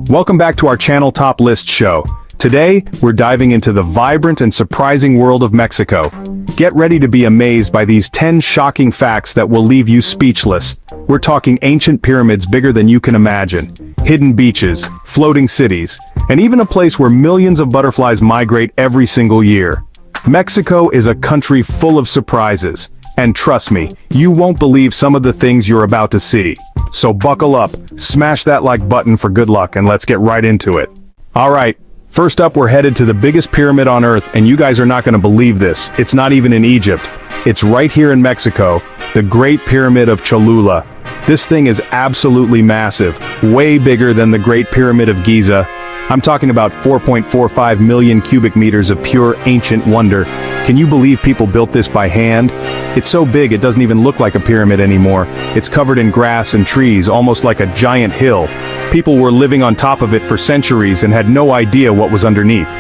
Welcome back to our channel Top List show. Today, we're diving into the vibrant and surprising world of Mexico. Get ready to be amazed by these 10 shocking facts that will leave you speechless. We're talking ancient pyramids bigger than you can imagine, hidden beaches, floating cities, and even a place where millions of butterflies migrate every single year. Mexico is a country full of surprises, and trust me, you won't believe some of the things you're about to see. So buckle up, smash that like button for good luck, and let's get right into it. Alright, first up we're headed to the biggest pyramid on Earth, and you guys are not going to believe this. It's not even in Egypt. It's right here in Mexico, the Great Pyramid of Cholula. This thing is absolutely massive, way bigger than the Great Pyramid of Giza. I'm talking about 4.45 million cubic meters of pure ancient wonder. Can you believe people built this by hand? It's so big it doesn't even look like a pyramid anymore. It's covered in grass and trees, almost like a giant hill. People were living on top of it for centuries and had no idea what was underneath.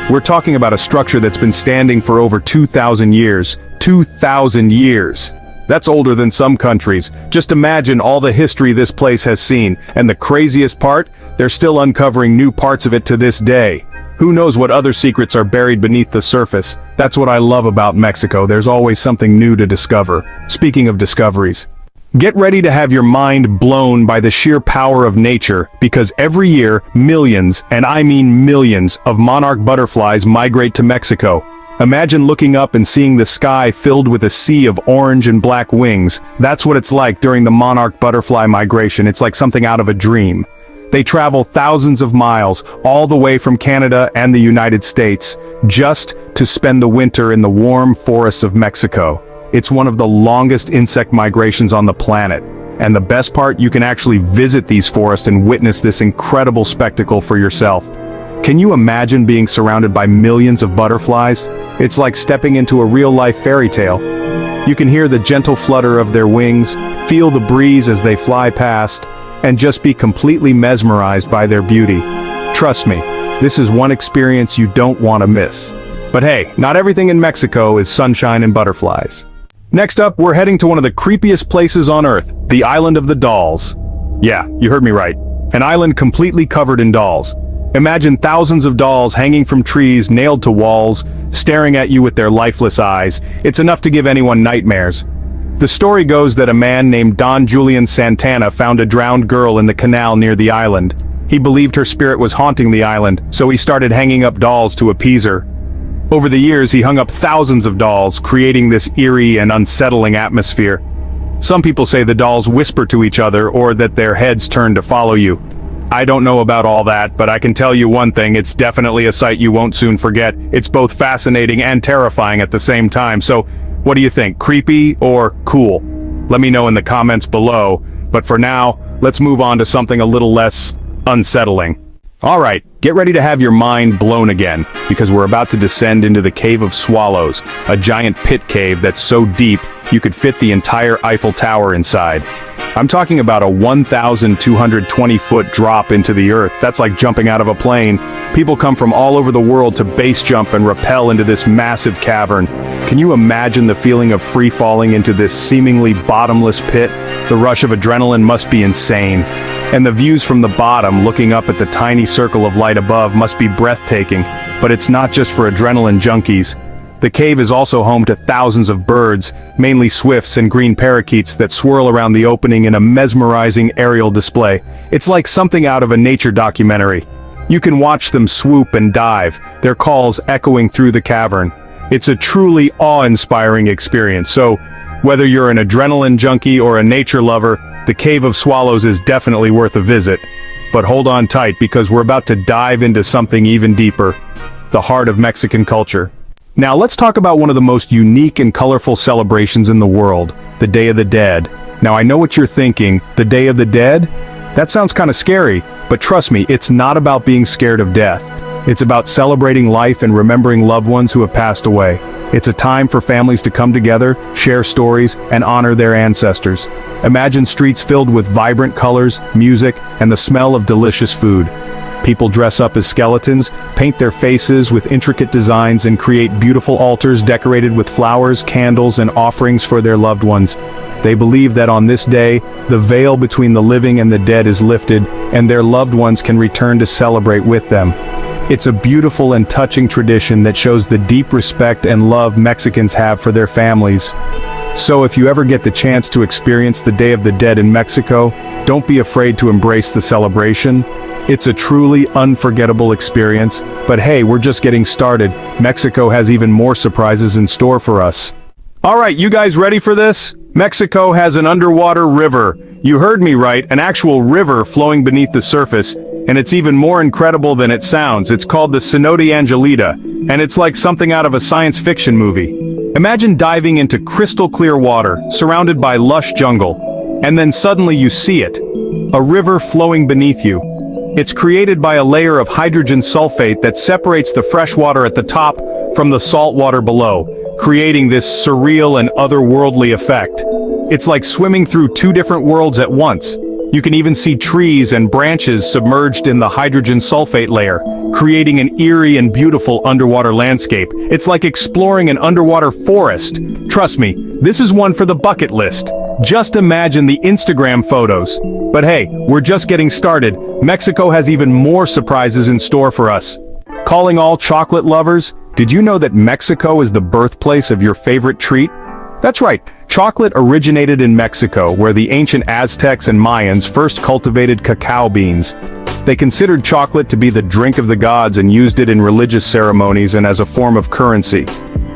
We're talking about a structure that's been standing for over 2,000 years. 2,000 years! That's older than some countries. Just imagine all the history this place has seen, and the craziest part? They're still uncovering new parts of it to this day. Who knows what other secrets are buried beneath the surface? That's what I love about Mexico, there's always something new to discover. Speaking of discoveries, get ready to have your mind blown by the sheer power of nature, because every year, millions, and I mean millions, of monarch butterflies migrate to Mexico. Imagine looking up and seeing the sky filled with a sea of orange and black wings. That's what it's like during the monarch butterfly migration. It's like something out of a dream. They travel thousands of miles, all the way from Canada and the United States, just to spend the winter in the warm forests of Mexico. It's one of the longest insect migrations on the planet. And the best part, you can actually visit these forests and witness this incredible spectacle for yourself. Can you imagine being surrounded by millions of butterflies? It's like stepping into a real-life fairy tale. You can hear the gentle flutter of their wings, feel the breeze as they fly past, and just be completely mesmerized by their beauty. Trust me, this is one experience you don't want to miss. But hey, not everything in Mexico is sunshine and butterflies. Next up, we're heading to one of the creepiest places on Earth, the Island of the Dolls. Yeah, you heard me right. An island completely covered in dolls. Imagine thousands of dolls hanging from trees, nailed to walls, staring at you with their lifeless eyes. It's enough to give anyone nightmares. The story goes that a man named Don Julian Santana found a drowned girl in the canal near the island. He believed her spirit was haunting the island, so he started hanging up dolls to appease her. Over the years, he hung up thousands of dolls, creating this eerie and unsettling atmosphere. Some people say the dolls whisper to each other or that their heads turn to follow you. I don't know about all that, but I can tell you one thing, it's definitely a sight you won't soon forget. It's both fascinating and terrifying at the same time, so what do you think, creepy or cool? Let me know in the comments below, but for now, let's move on to something a little less unsettling. Alright, get ready to have your mind blown again, because we're about to descend into the Cave of Swallows, a giant pit cave that's so deep you could fit the entire Eiffel Tower inside. I'm talking about a 1,220-foot drop into the earth. That's like jumping out of a plane. People come from all over the world to base jump and rappel into this massive cavern. Can you imagine the feeling of free falling into this seemingly bottomless pit? The rush of adrenaline must be insane. And the views from the bottom, looking up at the tiny circle of light above, must be breathtaking. But it's not just for adrenaline junkies. The cave is also home to thousands of birds, mainly swifts and green parakeets that swirl around the opening in a mesmerizing aerial display. It's like something out of a nature documentary. You can watch them swoop and dive, their calls echoing through the cavern. It's a truly awe-inspiring experience, so whether you're an adrenaline junkie or a nature lover, the Cave of Swallows is definitely worth a visit. But hold on tight, because we're about to dive into something even deeper, the heart of Mexican culture. Now let's talk about one of the most unique and colorful celebrations in the world, the Day of the Dead. Now I know what you're thinking, the Day of the Dead? That sounds kind of scary, but trust me, it's not about being scared of death. It's about celebrating life and remembering loved ones who have passed away. It's a time for families to come together, share stories, and honor their ancestors. Imagine streets filled with vibrant colors, music, and the smell of delicious food. People dress up as skeletons, paint their faces with intricate designs and create beautiful altars decorated with flowers, candles, and offerings for their loved ones. They believe that on this day, the veil between the living and the dead is lifted, and their loved ones can return to celebrate with them. It's a beautiful and touching tradition that shows the deep respect and love Mexicans have for their families. So if you ever get the chance to experience the Day of the Dead in Mexico, don't be afraid to embrace the celebration. It's a truly unforgettable experience, but hey, we're just getting started. Mexico has even more surprises in store for us. Alright, you guys ready for this? Mexico has an underwater river. You heard me right, an actual river flowing beneath the surface, and it's even more incredible than it sounds. It's called the Cenote Angelita, and it's like something out of a science fiction movie. Imagine diving into crystal clear water, surrounded by lush jungle, and then suddenly you see it. A river flowing beneath you. It's created by a layer of hydrogen sulfate that separates the fresh water at the top from the salt water below, creating this surreal and otherworldly effect. It's like swimming through two different worlds at once. You can even see trees and branches submerged in the hydrogen sulfate layer, creating an eerie and beautiful underwater landscape. It's like exploring an underwater forest. Trust me, this is one for the bucket list. Just imagine the Instagram photos. But hey, we're just getting started. Mexico has even more surprises in store for us. Calling all chocolate lovers, did you know that Mexico is the birthplace of your favorite treat? That's right, chocolate originated in Mexico, where the ancient Aztecs and Mayans first cultivated cacao beans. They considered chocolate to be the drink of the gods and used it in religious ceremonies and as a form of currency.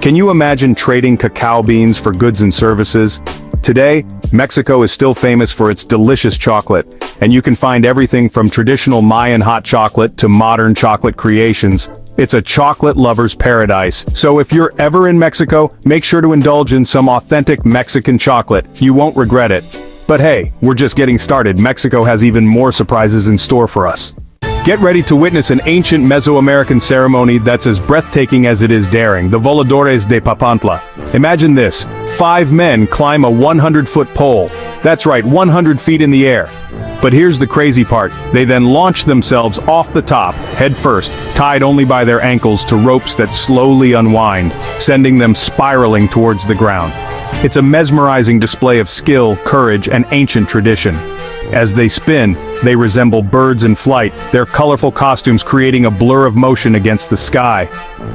Can you imagine trading cacao beans for goods and services? Today, Mexico is still famous for its delicious chocolate, and you can find everything from traditional Mayan hot chocolate to modern chocolate creations. It's a chocolate lover's paradise, so if you're ever in Mexico, make sure to indulge in some authentic Mexican chocolate. You won't regret it. But hey, we're just getting started. Mexico has even more surprises in store for us. Get ready to witness an ancient Mesoamerican ceremony that's as breathtaking as it is daring, the Voladores de Papantla. Imagine this, 5 men climb a 100-foot pole. That's right, 100 feet in the air. But here's the crazy part, they then launch themselves off the top, head first, tied only by their ankles to ropes that slowly unwind, sending them spiraling towards the ground. It's a mesmerizing display of skill, courage, and ancient tradition. As they spin, they resemble birds in flight, their colorful costumes creating a blur of motion against the sky.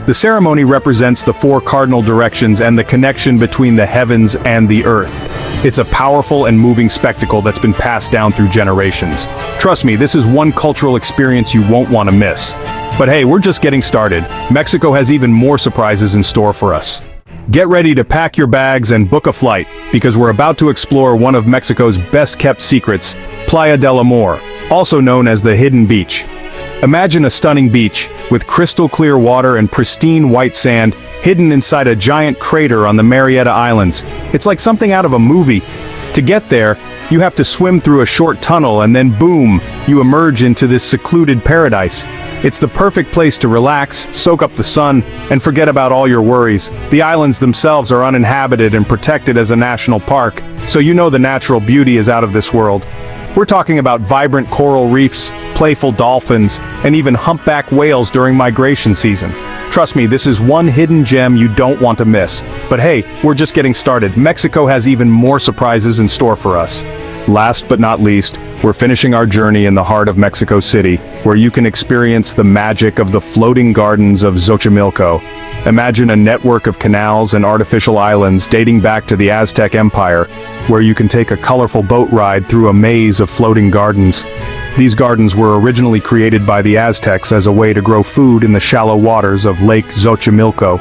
The ceremony represents the 4 cardinal directions and the connection between the heavens and the earth. It's a powerful and moving spectacle that's been passed down through generations. Trust me, this is one cultural experience you won't want to miss. But hey, we're just getting started. Mexico has even more surprises in store for us. Get ready to pack your bags and book a flight, because we're about to explore one of Mexico's best-kept secrets, Playa del Amor, also known as the Hidden Beach. Imagine a stunning beach, with crystal-clear water and pristine white sand, hidden inside a giant crater on the Marietta Islands. It's like something out of a movie. To get there, you have to swim through a short tunnel and then boom, you emerge into this secluded paradise. It's the perfect place to relax, soak up the sun, and forget about all your worries. The islands themselves are uninhabited and protected as a national park, so you know the natural beauty is out of this world. We're talking about vibrant coral reefs, playful dolphins, and even humpback whales during migration season. Trust me, this is one hidden gem you don't want to miss. But hey, we're just getting started. Mexico has even more surprises in store for us. Last but not least, we're finishing our journey in the heart of Mexico City, where you can experience the magic of the Floating Gardens of Xochimilco. Imagine a network of canals and artificial islands dating back to the Aztec Empire, where you can take a colorful boat ride through a maze of floating gardens. These gardens were originally created by the Aztecs as a way to grow food in the shallow waters of Lake Xochimilco.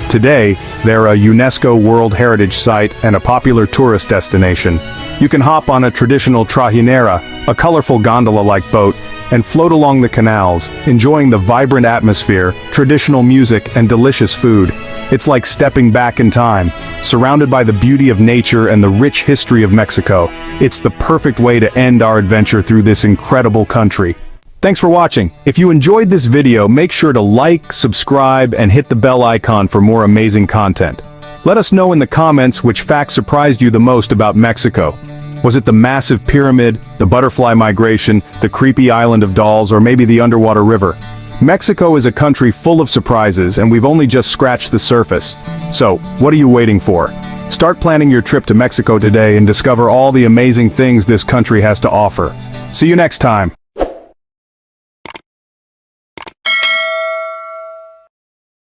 Today, they're a UNESCO World Heritage Site and a popular tourist destination. You can hop on a traditional trajinera, a colorful gondola-like boat, and float along the canals, enjoying the vibrant atmosphere, traditional music, and delicious food. It's like stepping back in time, surrounded by the beauty of nature and the rich history of Mexico. It's the perfect way to end our adventure through this incredible country. Thanks for watching. If you enjoyed this video, make sure to like, subscribe, and hit the bell icon for more amazing content. Let us know in the comments which facts surprised you the most about Mexico. Was it the massive pyramid, the butterfly migration, the creepy island of dolls, or maybe the underwater river? Mexico is a country full of surprises, and we've only just scratched the surface. So, what are you waiting for? Start planning your trip to Mexico today and discover all the amazing things this country has to offer. See you next time.